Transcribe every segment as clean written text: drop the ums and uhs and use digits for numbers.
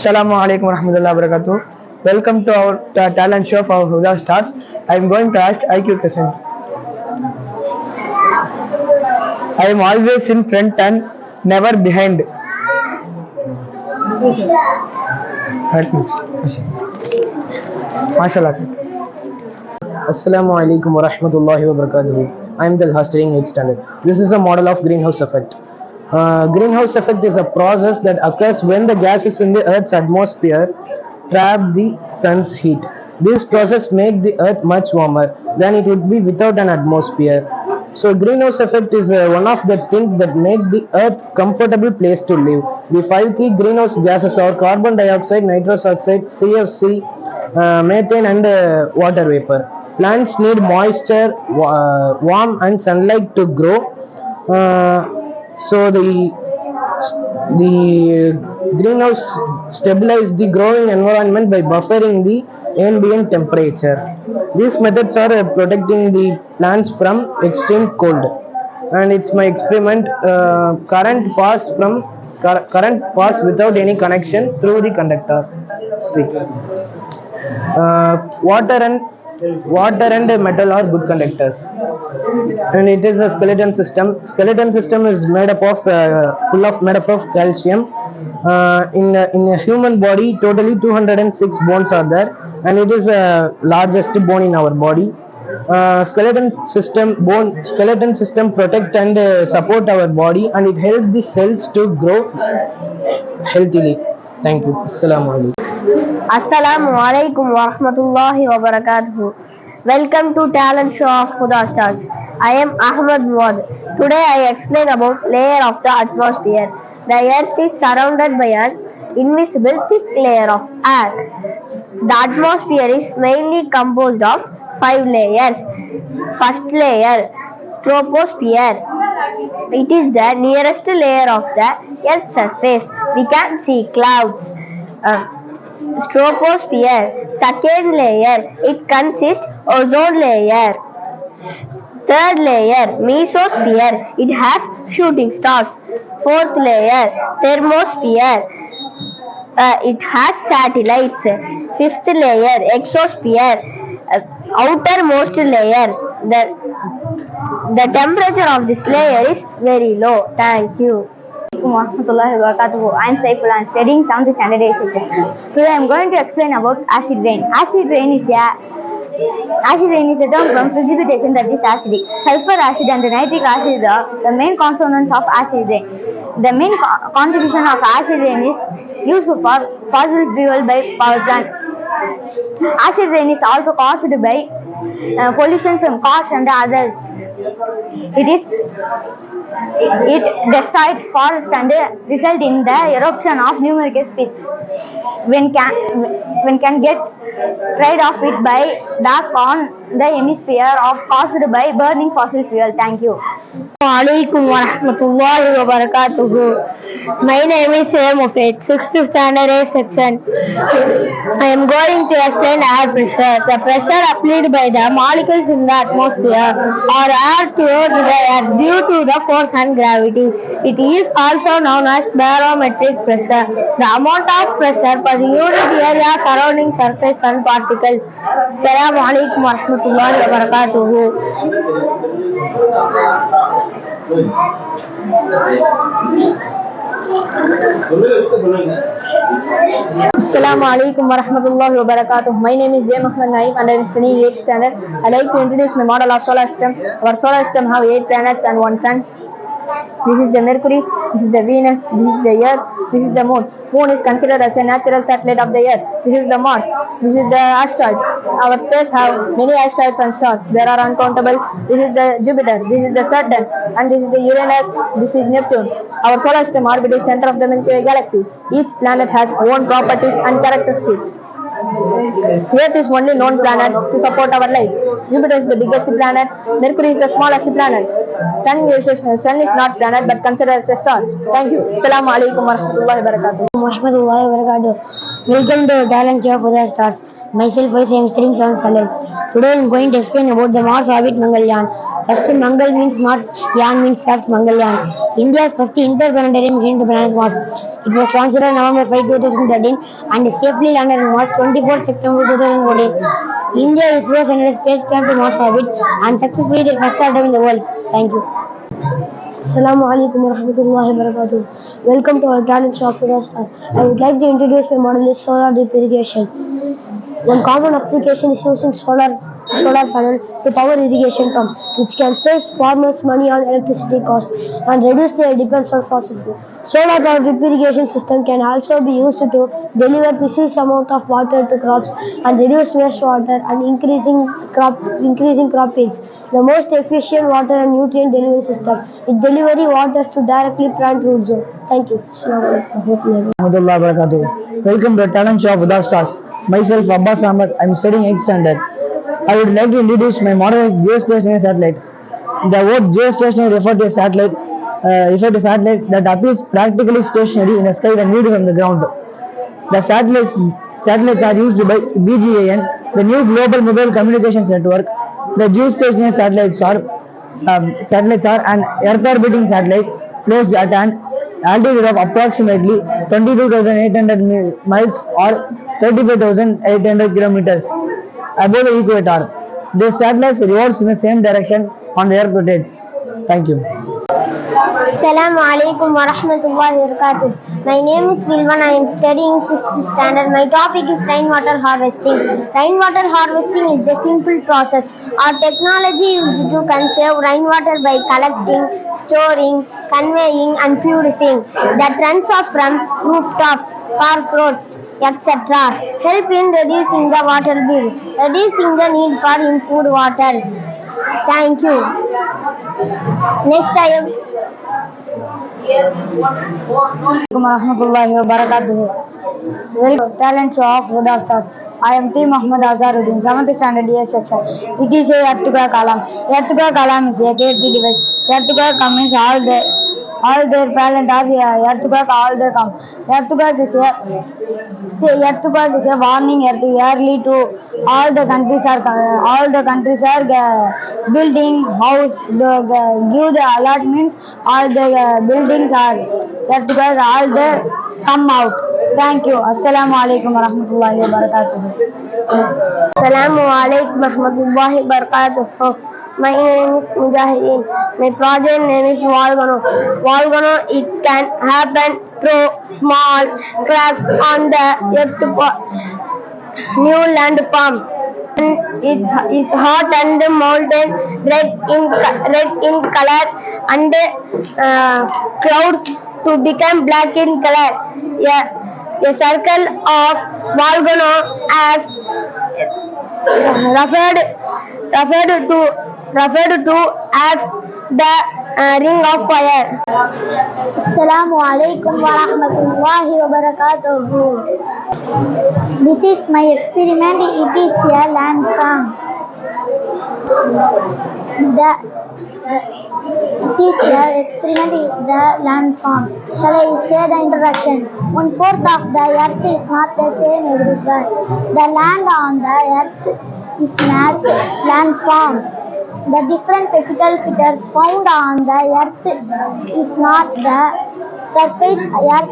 Assalamu alaikum warahmatullahi wabarakatuh. Welcome to our talent show for Huda Stars. I am going to ask IQ question. I am always in front and never behind. MashaAllah. Assalamu alaikum wa rahmatullahi wa barakatuhu. I am Dalha studying 8th standard. This is a model of greenhouse effect. Greenhouse effect is a process that occurs when the gases in the Earth's atmosphere trap the sun's heat. This process makes the Earth much warmer than it would be without an atmosphere. So greenhouse effect is one of the things that make the Earth comfortable place to live. The 5 key greenhouse gases are carbon dioxide, nitrous oxide, CFC, methane and water vapor. Plants need moisture, warmth and sunlight to grow. So the greenhouse stabilize the growing environment by buffering the ambient temperature. These methods are protecting the plants from extreme cold. And it's my experiment. Current pass without any connection through the conductor. See, water and metal are good conductors, and it is a skeleton system. Skeleton system is made up of calcium. In a human body, totally 206 bones are there, and it is the largest bone in our body. Skeleton system protect and support our body, and it helps the cells to grow healthily. Thank you. Assalamu alaikum. Assalamu alaikum warahmatullahi wabarakatuh. Welcome to talent show of Huda Stars. I am Ahmad Muad. Today I explain about layer of the atmosphere. The earth is surrounded by an invisible thick layer of air. The atmosphere is mainly composed of 5 layers. First layer, troposphere. It is the nearest layer of the earth's surface. We can see clouds. Troposphere, second layer, it consists ozone layer. Third layer, mesosphere, it has shooting stars. Fourth layer, thermosphere, it has satellites. Fifth layer, exosphere, outermost layer. The temperature of this layer is very low. Thank you. I am Saiful. I am studying 7th standard A section. Today I am going to explain about acid rain. Acid rain is a term from precipitation that is acidic. Sulfur acid and nitric acid are the main components of acid rain. The main contribution of acid rain is used for fossil fuel by power plant. Acid rain is also caused by pollution from cars and others. It destroyed forests and result in the eruption of numerous species. When can get rid of it by dark on the hemisphere of caused by burning fossil fuel. Thank you. Alaikum warahmatullahi wabarakatuh. My name is Mufid, 6th standard A section. I am going to explain air pressure. The pressure applied by the molecules in the atmosphere or air through the air due to the force and gravity. It is also known as barometric pressure. The amount of pressure per unit area surrounding surface and particles. Assalamu alaikum warahmatullahi wabarakatuh. Assalamu alaikum warahmatullahi wabarakatuh. My name is J. Muhammad Naeem and I am studying 8th standard. I like to introduce my model of solar system. Our solar system have 8 planets and 1 sun. This is the Mercury, this is the Venus, this is the Earth, this is the Moon. Moon is considered as a natural satellite of the Earth. This is the Mars, this is the asteroids. Our space have many asteroids and stars. There are uncountable. This is the Jupiter, this is the Saturn, and this is the Uranus, this is Neptune. Our solar system orbits the center of the Milky Way galaxy. Each planet has own properties and characteristics. Earth is only known planet to support our life. Jupiter is the biggest planet. Mercury is the smallest planet. Sun is not planet but considered as a star. Thank you. Assalamu alaikum warahmatullahi wabarakatuh. Welcome to Talent Show of Huda Stars. Myself, I am studying 7th standard. Today I am going to explain about the Mars orbit Mangalyaan. First Mangal means Mars, Yan means left, Mangalyaan. India's first interplanetary mission to planet Mars. It was launched on November 5, 2013 and safely landed on Mars 24 September 2014. India is sent a spacecraft to Mars orbit and successfully the first atom in the world. Thank you. Assalamu alaikum warahmatullahi wabarakatuh. Welcome to our talent show for Star. I would like to introduce my model is solar drip irrigation. One common application is using solar panel to power irrigation pump, which can save farmers money on electricity costs and reduce their dependence on fossil fuel. Solar power drip irrigation system can also be used to deliver precise amount of water to crops and reduce wastewater and increasing crop yields. The most efficient water and nutrient delivery system. It delivery water to directly plant root zone. Thank you. Warahmatullahi wabarakatuh. Welcome to the talent show of Uda Stars. Myself Abbas Ahmed. I am studying 8th standard. I would like to introduce my model geostationary satellite. The word geostationary refers to a satellite that appears practically stationary in the sky when viewed from the ground. The satellites are used by BGAN, the new global mobile communications network. The geostationary satellites are an Earth orbiting satellite placed at an altitude of approximately 22,800 miles or 35,800 kilometers above the equator. These satellites revolve in the same direction on the Earth rotates. Thank you. Assalamu alaikum warahmatullahi wabarakatuh. My name is Vilvan. I am studying 6th standard. My topic is rainwater harvesting. Rainwater harvesting is the simple process or technology used to conserve rainwater by collecting, storing, conveying and purifying that runs off from rooftops, park roads, etc. Help in reducing the water bill, reducing the need for improved water. Thank you. Next I am warahmatullahi wabarakatuh. Welcome to talent show of Uda Stars. I am T. Muhammad Azharuddin, 7th standard A section. It is a earthquake alarm. Earthquake alarm is a safety device. Earthquake means all their parent of earthquake, all they come. Earthquake is a warning early to all the countries are building house. Give the alert means all the buildings are earthquake, all they come out. Thank you. Assalamu alaikum warahmatullahi wabarakatuh. Assalamu alaikum warahmatullahi wabarakatuh. My name is Mujahideen. My project name is Volcano. Volcano, it can happen through small cracks on the earth new landform. It's hot and molten red in color and clouds to become black in color. A circle of volcano as referred to as the ring of fire. Assalamu alaikum warahmatullahi wabarakatuh. This is my experiment. It is a landform. It is your experiment in the landform. Shall I say the introduction? 1/4 of the earth is not the same everywhere. The land on the earth is not landform. The different physical features found on the earth is not the surface called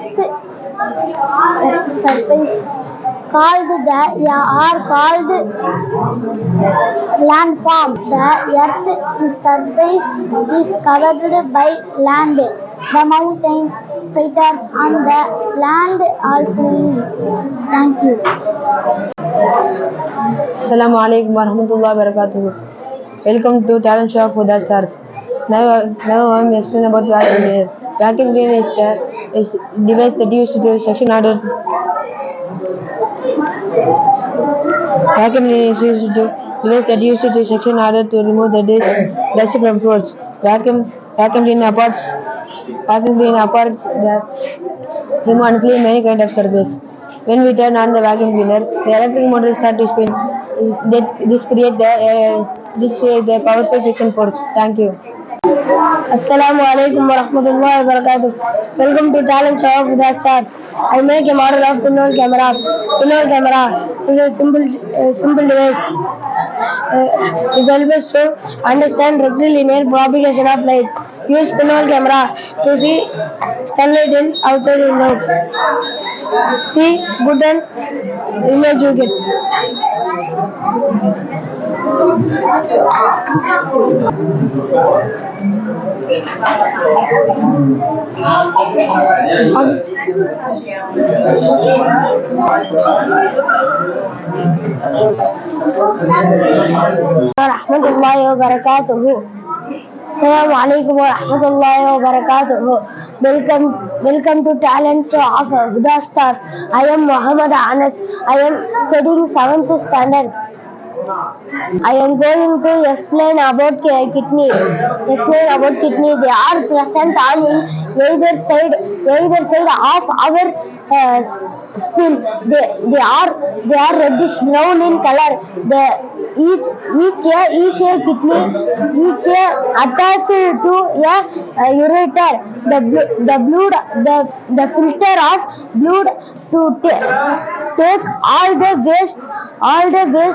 landform. The earth's surface is covered by land. The mountain features on the land are free. Thank you. Assalamu alaikum warahmatullahi wabarakatuh. Welcome to talent show of Uda Stars. Now I am explaining about vacuum cleaner. Vacuum cleaner is device that used to section order. Vacuum cleaner is used to device that used to section order to remove the dust from floors. Vacuum cleaner apart the remove and clean many kind of surface. When we turn on the vacuum cleaner, the electric motor starts to spin. This creates the powerful suction force. Thank you. Assalamu alaikum warahmatullahi wabarakatuh. Welcome to talent show of Uda Stars. I make a model of pinhole camera. Pinhole camera is a simple device It helps us to understand rectilinear propagation of light. Use pinhole camera to see sunlight in outside window. See good and image you get. Warahmatullahi wabarakatuh. Assalamualaikum warahmatullahi wabarakatuh. Welcome to Talents of Huda Stars. I am Muhammad Anas. I am studying 7th standard. I am going to explain about kidney. They are present on either side of our spin. They are reddish brown in color. Each kidney attached to a ureter. The filter of blood to take all the waste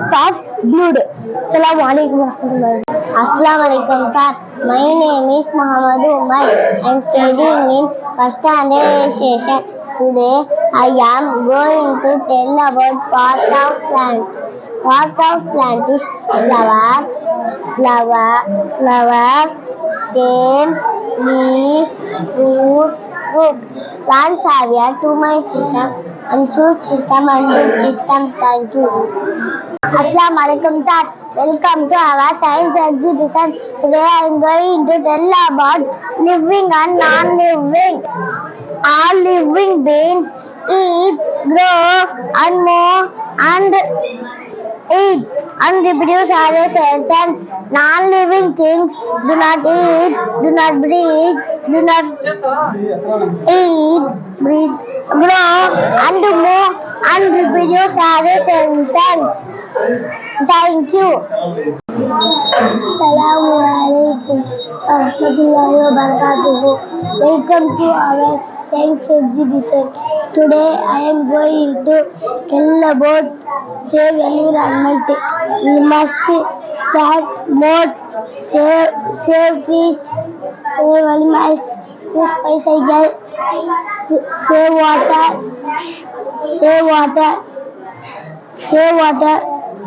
of blood. Assalamu alaikum warahmatullahi. Assalamu alaikum sir. My name is Muhammad Umar. I am studying in first standard session. Today I am going to tell about part of plant. Part of plant is flower, stem, leaf, root. Plants have a two-mind system and shoot system and root system. Thank you. Assalamu alaikum sir. Welcome to our science exhibition. Today I am going to tell about living and non-living. All living beings eat, grow, and move, and eat and reproduce as cells. Non-living things do not eat, do not breathe, do not eat, breathe, grow, and move, and reproduce as cells. Thank you. Assalamu alaikum warahmatullahi wabarakatuh. Welcome to our science exhibition. Today I am going to tell about save environment. We must plant more, save trees, save animals, use bicycle, save water,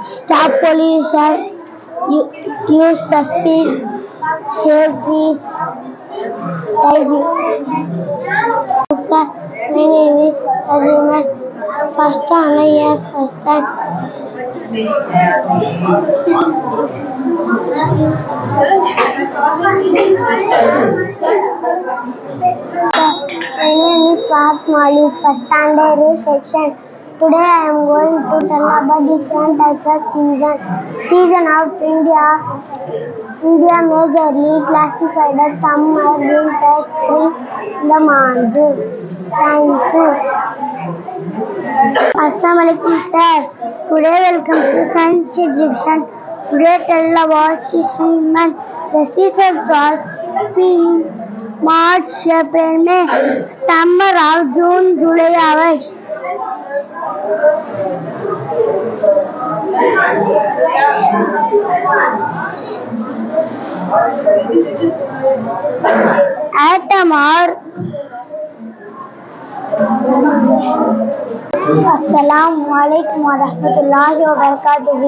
stop pollution, use the speed, save trees. Thank you. Sir, my name is Azimar. First honor, yes, first time. My name is Parth Mali, first standard section. Today I am going to tell about different types of season. Season of India majorly classified as summer, winter, spring, the monsoon. Thank you. Assalamu alaikum sir. Today welcome to science exhibition. Today tell about season. The seasons are spring, March, April, May. Summer of June, July, August. Autumn or Assalamu alaikum warahmatullahi wabarakatuh.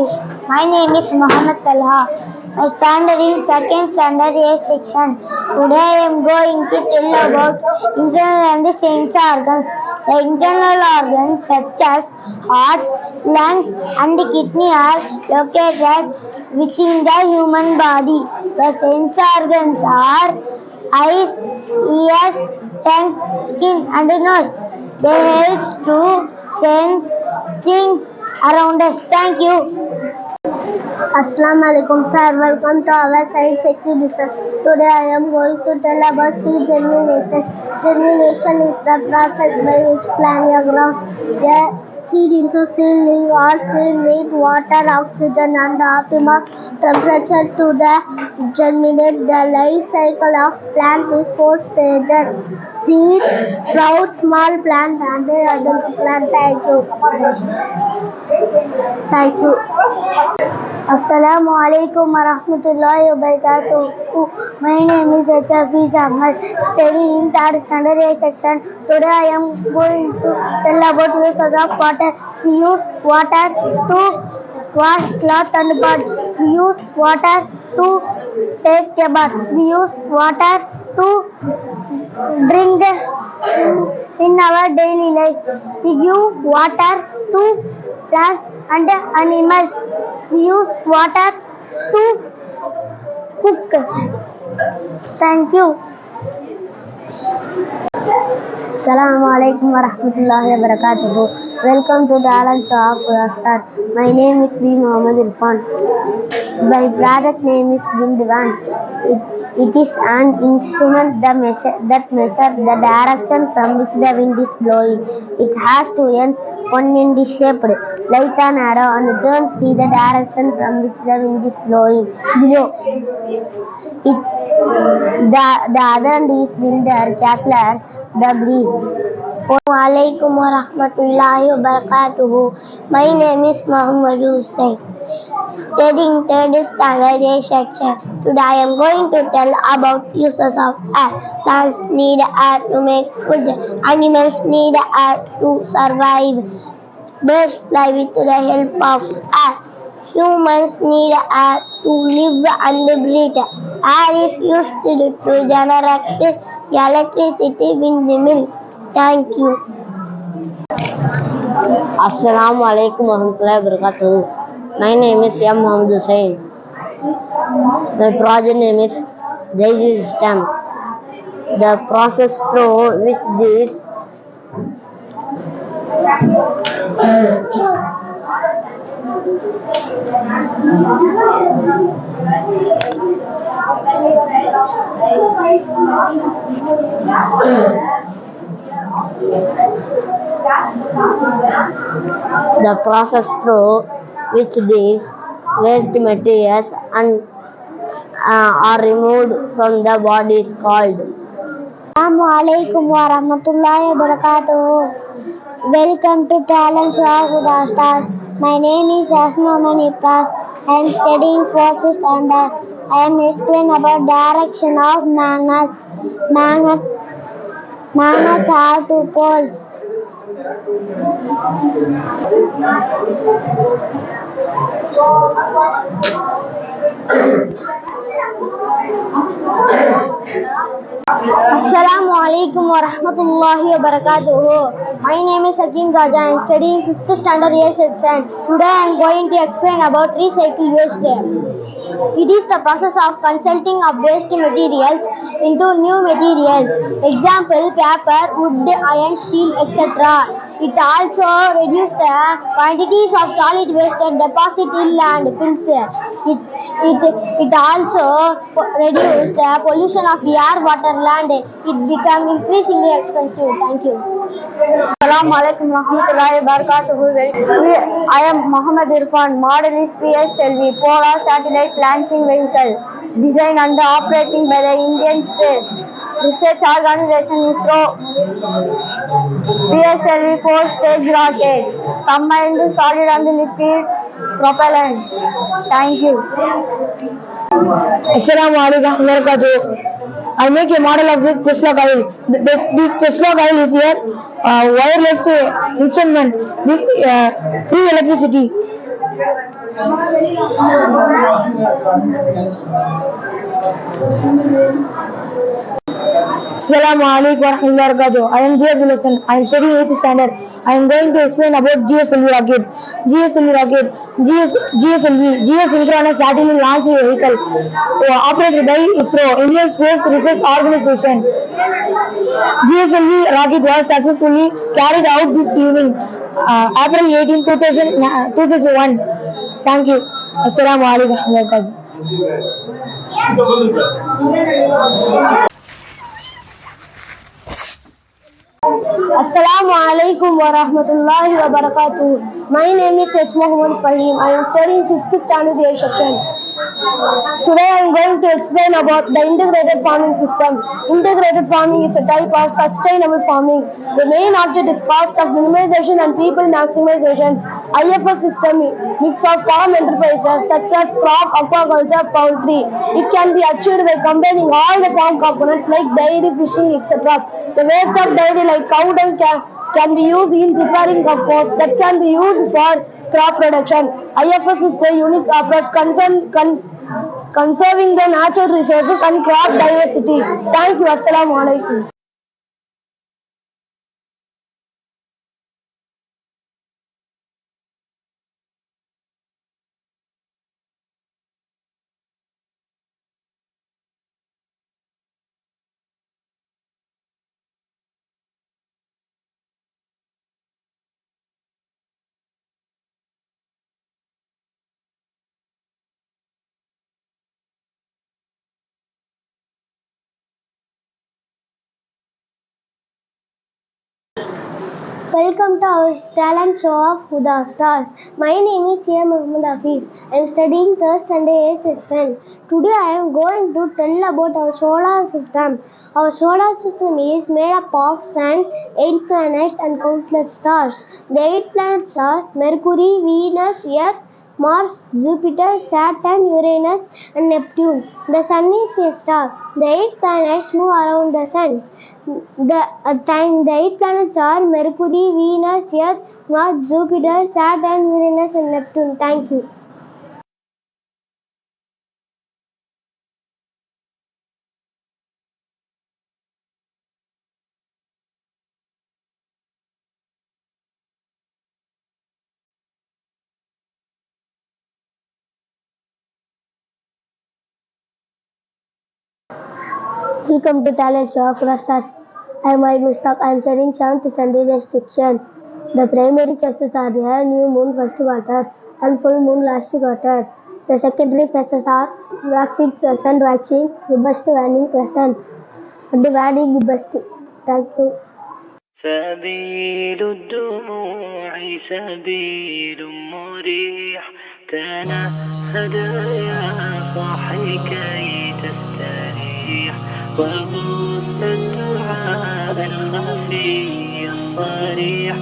My name is Muhammad Talha. I stand in second standard A section. Today I am going to tell about internal and sense organs. The internal organs such as heart, lungs and kidney are located within the human body. The sense organs are eyes, ears, tongue, skin and nose. They help to sense things around us. Thank you. Assalamu alaikum sir. Welcome to our science exhibition. Today I am going to tell about seed germination. Germination is the process by which plant grows a seed into seedling. All seed need water, oxygen and optimal temperature to germinate. The life cycle of plant is 4 stages: seed, sprout, small plant and adult plant. Thank you. Assalamu alaikum warahmatullahi wabarakatuh. My name is Hafiz Ahmad, studying in third standard A section. Today I am going to tell about uses of water. We use water to wash cloth and birds. We use water to take a bath. We use water to drink in our daily life. We give water to plants and animals. We use water to cook. Thank you. Assalamu alaikum warahmatullahi wabarakatuh. Welcome to the Alan Show of Star. My name is B. Muhammad Irfan. My project name is Windvan. It is an instrument that measures the direction from which the wind is blowing. It has two ends. One end is shaped like an arrow and turns in the direction from which the wind is blowing. Below it, the other end is wind calculates the breeze. Assalamualaikum warahmatullahi wabarakatuh. My name is Muhammad Hussain, studying third standard A section. Today I am going to tell about uses of air. Plants need air to make food. Animals need air to survive. Birds fly with the help of air. Humans need air to live and breathe. Air is used to generate electricity windmill. Thank you. Assalamu alaikum warahmatullahi wabarakatuh. My name is M. Muhammad Hussain. My project name is Daisy Stamp. The process through which this waste materials are removed from the body is called. Assalamu alaikum warahmatullahi wabarakatuh. Welcome to Talent Show of the Stars. My name is Asma Manipas. I am studying 4th standard. I am explaining about direction of magnets. Magnets have two poles. Assalamu alaikum warahmatullahi wabarakatuh. My name is Hakim Raja. I am studying 5th standard A section. Today I am going to explain about recycle waste. It is the process of converting of waste materials into new materials. Example: paper, wood, iron, steel, etc. It also reduces the quantities of solid waste deposited in landfills. It also reduces the pollution of the air, water, land. It becomes increasingly expensive. Thank you. Assalamu alaikum warahmatullahi wabarakatuh. I am Muhammad Irfan. Model is PSLV, Polar Satellite Launching Vehicle, designed and operating by the Indian Space Research Organization ISRO. PSLV 4-stage rocket, combined solid and liquid propellant. Thank you. Assalamu alaikum warahmatullahi. I make a model of this Tesla coil. This Tesla coil is a wireless instrument. This free electricity. Assalamu alaikum warahmatullahi wabarakatuh. I am J. Abdul Hassan. I am studying 8th standard. I am going to explain about GSLV rocket. GS Synchronous Satellite Launch Vehicle, operated by ISRO, Indian Space Research Organization. GSLV rocket was successfully carried out this evening, April 18, 2001. Thank you. Assalamu alaikum warahmatullahi wabarakatuh. Assalamu alaikum wa rahmatullahi wa barakatuh. My name is H. Muhammad Fahim. I am studying 5th standard A section. Today I am going to explain about the integrated farming system. Integrated farming is a type of sustainable farming. The main object is cost of minimization and people maximization. IFS system mix of farm enterprises such as crop, aquaculture, poultry. It can be achieved by combining all the farm components like dairy, fishing, etc. The waste of dairy like cow dung can be used in preparing compost that can be used for crop production. IFS is a unique approach conserving the natural resources and crop diversity. Thank you. Assalamu alaikum. Welcome to our talent show of Huda Stars. My name is A. Muhammad Hafiz. I am studying 3rd standard 8th section. Today I am going to tell about our solar system. Our solar system is made up of sun, 8 planets and countless stars. The 8 planets are Mercury, Venus, Earth, Mars, Jupiter, Saturn, Uranus and Neptune. The sun is a star. The 8 planets move around the sun. The 8 planets are Mercury, Venus, Earth, Mars, Jupiter, Saturn, Uranus and Neptune. Thank you. Welcome to Talent Show of Huda Stars. I am Mahid Mustaq. I am studying 7th standard section. The primary phases are the new moon first quarter and full moon last quarter. The secondary phases are waxing crescent, waxing, gibbous, waning crescent, and waning gibbous. Thank you. سبيل الدموع سبيل مريح تنهد يا صاحي كي تستريح وبث الدعاء الخفي الصريح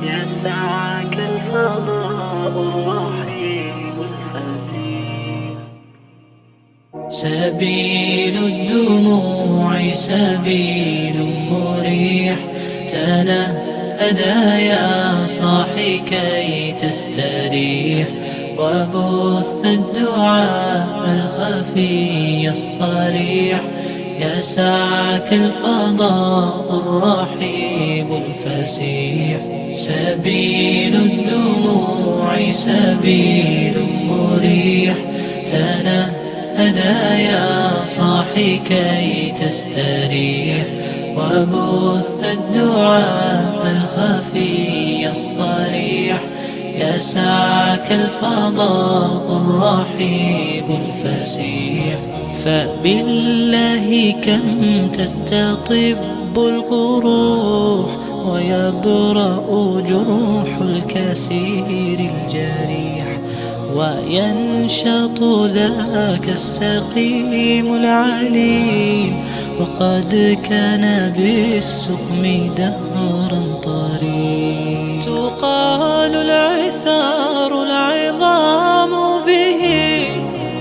يسعك الفضاء الرحيم الفسيح سبيل الدموع سبيل مريح تنهدى يا صاحي كي تستريح وبث الدعاء الخفي الصريح يسعك الفضاء الرحيب الفسيح سبيل الدموع سبيل مريح تنهدى يا صاحي كي تستريح وبث الدعاء الخفي الصريح يسعك الفضاء الرحيب الفسيح فبالله كم تستطب القروح ويبرأ جروح الكسير الجريح وينشط ذاك السقيم العليل وقد كان بالسقم دهرا طريق تقال العثار العظام به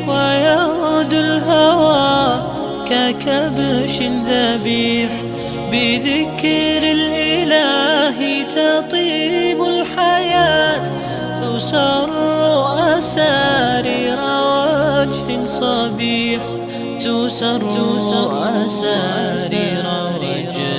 ويغدو الهوى ككبش ذبيح بذكر الإله تطيب الحياة تسر أسارير وجه صبيح تسر أسارير وجه